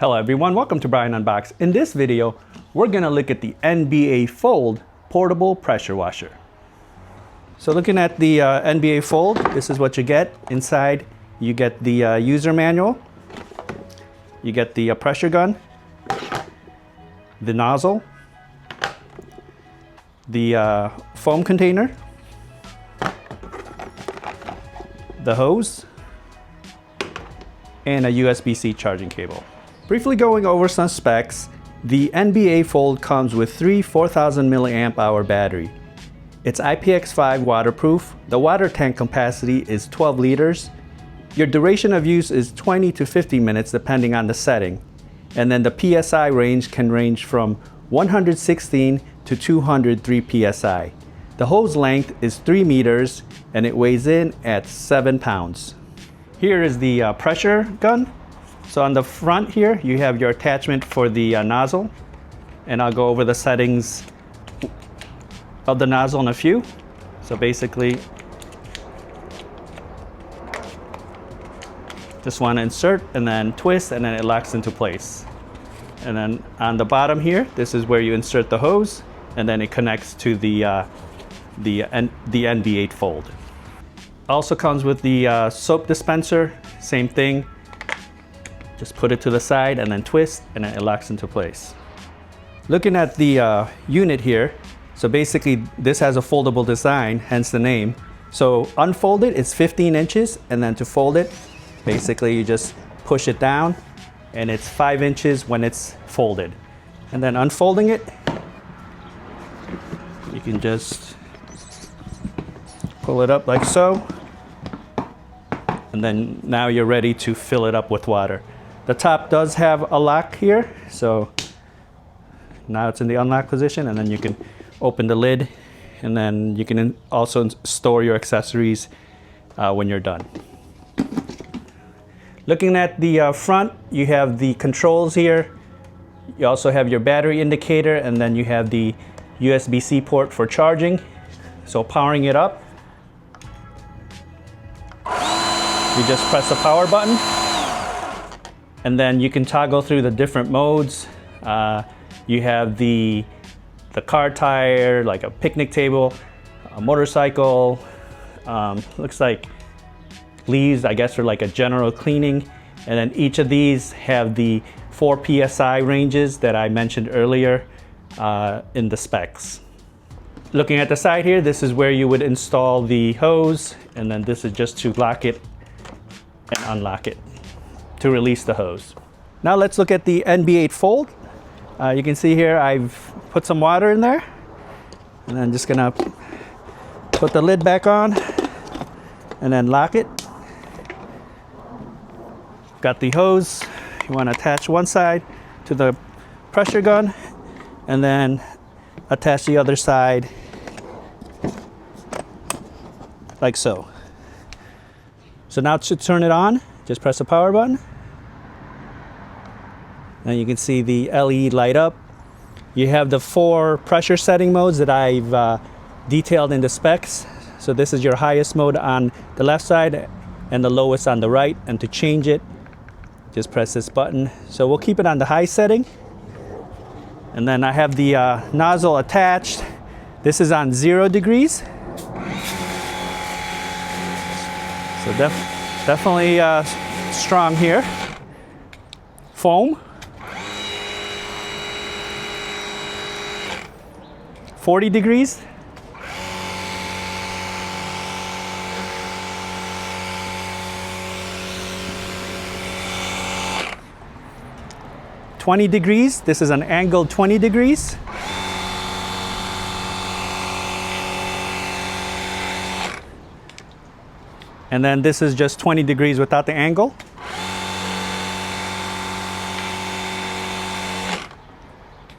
Hello everyone, welcome to Brian Unboxed. In this video, we're gonna look at the NB8 Fold portable pressure washer. So looking at the NB8 Fold, this is what you get. Inside, you get the user manual, you get the pressure gun, the nozzle, the foam container, the hose, and a USB-C charging cable. Briefly going over some specs, the NB8 Fold comes with 3 4000 milliamp hour battery. It's IPX5 waterproof. The water tank capacity is 12 liters. Your duration of use is 20 to 50 minutes depending on the setting. And then the PSI range can range from 116 to 203 PSI. The hose length is 3 meters and it weighs in at 7 pounds. Here is the pressure gun. So on the front here, you have your attachment for the nozzle, and I'll go over the settings of the nozzle in a few. So basically, just want to insert and then twist, and then it locks into place. And then on the bottom here, this is where you insert the hose, and then it connects to the NB8 Fold. Also comes with the soap dispenser, same thing. Just put it to the side and then twist, and then it locks into place. Looking at the unit here, so basically this has a foldable design, hence the name. So unfolded, it's 15 inches, and then to fold it, basically you just push it down, and it's 5 inches when it's folded. And then unfolding it, you can just pull it up like so, and then now you're ready to fill it up with water. The top does have a lock here, so now it's in the unlock position, and then you can open the lid, and then you can also store your accessories when you're done. Looking at the front, you have the controls here. You also have your battery indicator, and then you have the USB-C port for charging. So powering it up, you just press the power button, and then you can toggle through the different modes. You have the car tire, like a picnic table, a motorcycle, looks like leaves, I guess, for like a general cleaning. And then each of these have the 4 PSI ranges that I mentioned earlier in the specs. Looking at the side here, this is where you would install the hose, and then this is just to lock it and unlock it to release the hose. Now let's look at the NB8 Fold. You can see here I've put some water in there, and I'm just gonna put the lid back on and then lock it. Got the hose. You want to attach one side to the pressure gun and then attach the other side like so. So now to turn it on, just press the power button. And you can see the LED light up. You have the 4 pressure setting modes that I've detailed in the specs. So this is your highest mode on the left side and the lowest on the right. And to change it, just press this button. So we'll keep it on the high setting. And then I have the nozzle attached. This is on 0 degrees. So definitely strong here. Foam. 40 degrees. $20. This is an angled 20 degrees. And then this is just 20 degrees without the angle.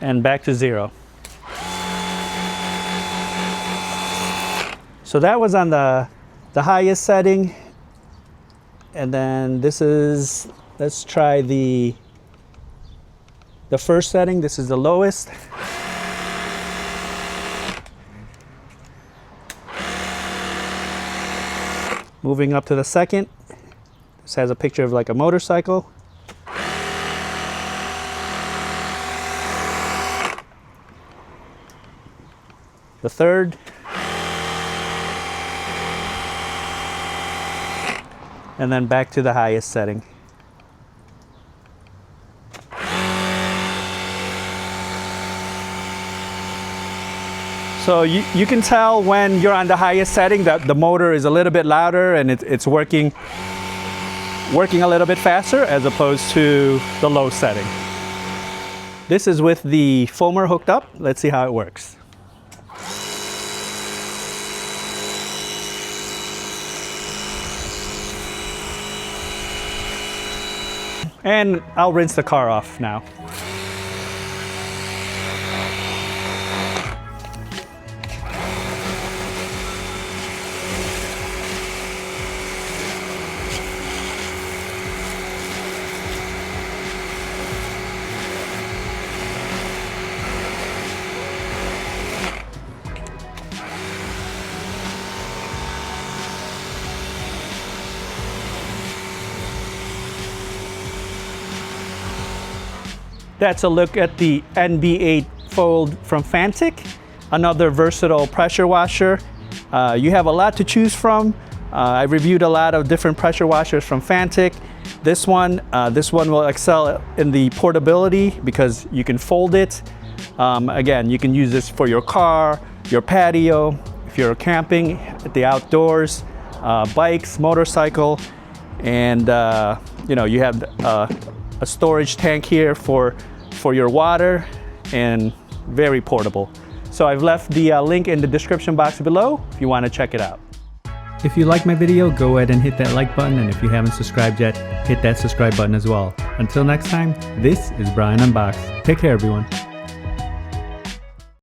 And back to 0. So that was on the highest setting. And then this is, let's try the first setting. This is the lowest. Moving up to the second. This has a picture of like a motorcycle. the third. And then back to the highest setting. So you can tell when you're on the highest setting that the motor is a little bit louder and it's working a little bit faster as opposed to the low setting. This is with the foamer hooked up. Let's see how it works. And I'll rinse the car off now. That's a look at the NB8 Fold from Fanttik, another versatile pressure washer. You have a lot to choose from. I reviewed a lot of different pressure washers from Fanttik. This one will excel in the portability because you can fold it. Again, you can use this for your car, your patio, if you're camping at the outdoors, bikes, motorcycle, and you have a storage tank here for your water, and very portable. So I've left the link in the description box below if you want to check it out. If you like my video, go ahead and hit that like button, and if you haven't subscribed yet, hit that subscribe button as well. Until next time, this is Brian Unboxed. Take care, everyone.